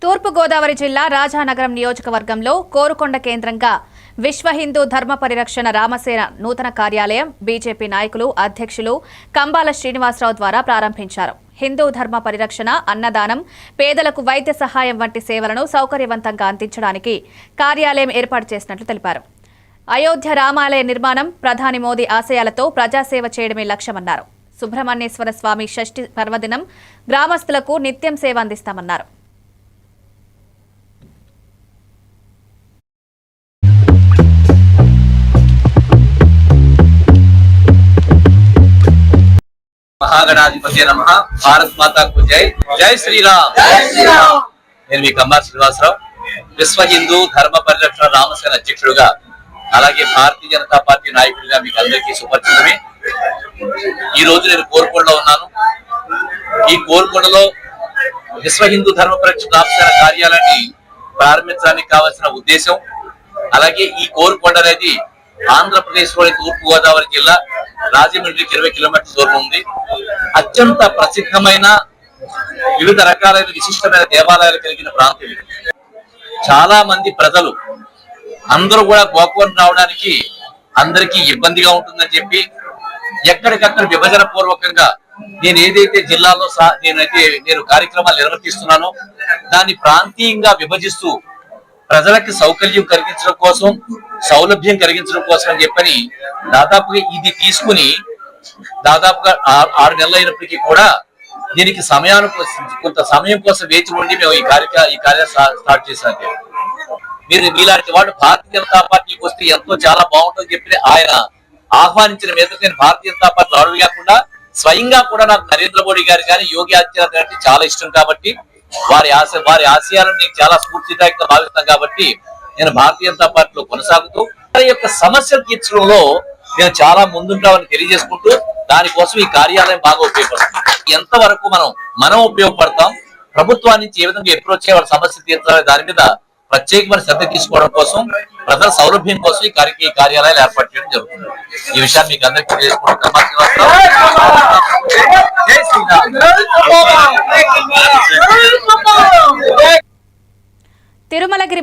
తూర్పు గోదావరి జిల్లా రాజానగరం నియోజకవర్గంలో కోరుకొండ కేంద్రంగా విశ్వ హిందూ ధర్మ పరిరక్షణ రామసేన నూతన కార్యాలయం బీజేపీ నాయకులు అధ్యక్షులు కంబాల శ్రీనివాసరావు ద్వారా ప్రారంభించారు. హిందూ ధర్మ పరిరక్షణ, అన్నదానం, పేదలకు వైద్య సహాయం వంటి సేవలను సౌకర్యవంతంగా అందించడానికి కార్యాలయం ఏర్పాటు చేసినట్లు తెలిపారు. అయోధ్య రామాలయ నిర్మాణం ప్రధాని మోదీ ఆశయాలతో ప్రజాసేవ చేయడమే లక్ష్యమన్నారు. సుబ్రహ్మణ్యేశ్వర స్వామి షష్ఠి పర్వదినం గ్రామస్తులకు నిత్యం సేవ అందిస్తామన్నారు. మహాగణాధిపతి నమః. భారత్ మాతాకు జై. జై శ్రీరామ్. నేను మీ కంబాల శ్రీనివాసరావు, విశ్వ హిందూ ధర్మ పరిరక్షణ రామసేన అధ్యక్షుడుగా, అలాగే భారతీయ జనతా పార్టీ నాయకుడిగా మీకు అందరికీ సుపరిచితమే. ఈ రోజు నేను కోరుకొండలో ఉన్నాను. ఈ కోరుకొండలో విశ్వ హిందూ ధర్మ పరిరక్షణ రామసేన కార్యాలయాన్ని ప్రారంభించడానికి కావాల్సిన ఉద్దేశం, అలాగే ఈ కోరుకొండ అనేది ఆంధ్రప్రదేశ్ లోని తూర్పు గోదావరి జిల్లా రాజమండ్రికి 20 కిలోమీటర్ల దూరం ఉంది. అత్యంత ప్రసిద్ధమైన వివిధ రకాలైన విశిష్టమైన దేవాలయాలు కలిగిన ప్రాంతం. చాలా మంది ప్రజలు అందరూ కూడా గోకవరం రావడానికి అందరికీ ఇబ్బందిగా ఉంటుందని చెప్పి ఎక్కడికక్కడ విభజన పూర్వకంగా నేను ఏదైతే జిల్లాలో నేను కార్యక్రమాలు నిర్వర్తిస్తున్నానో దాన్ని ప్రాంతీయంగా విభజిస్తూ ప్రజలకి సౌకర్యం కలిగించడం కోసం, సౌలభ్యం కలిగించడం కోసం అని చెప్పని దాదాపుగా ఇది తీసుకుని దాదాపుగా 6 నెలలు అయినప్పటికీ కూడా దీనికి కొంత సమయం కోసం వేచి ఉండి మేము ఈ కార్యం స్టార్ట్ చేశాను. మీరు మీలాంటి వాడు భారతీయ జనతా పార్టీకి వస్తే ఎంతో చాలా బాగుంటుందని చెప్పి ఆయన ఆహ్వానించిన మీద నేను భారతీయ జనతా పార్టీ అడుగు కాకుండా స్వయంగా కూడా నాకు నరేంద్ర మోడీ గారు కానీ యోగి ఆదిత్యనాథ్ అంటే చాలా ఇష్టం కాబట్టి వారి ఆశయాలను నేను చాలా స్ఫూర్తిదాయకంగా భావిస్తాను కాబట్టి నేను భారతీయ జనతా పార్టీలో కొనసాగుతూ వారి యొక్క సమస్యలు తీర్చడంలో నేను చాలా ముందుంటామని తెలియజేసుకుంటూ దానికోసం ఈ కార్యాలయం బాగా ఉపయోగపడుతుంది. ఎంతవరకు మనం ఉపయోగపడతాం, ప్రభుత్వాన్ని నుంచి ఏ విధంగా అప్రోచ్ అయ్యే వాళ్ళ సమస్య తీర్చాలి దాని మీద ప్రత్యేకమైన శ్రద్ధ తీసుకోవడం కోసం, ప్రజల సౌలభ్యం కోసం ఈ కార్యాలయాలు ఏర్పాటు చేయడం జరుగుతుంది. ఈ విషయాన్ని మీకు అందరికీ తెలియజేసుకుంటాం. తిరుమలగిరి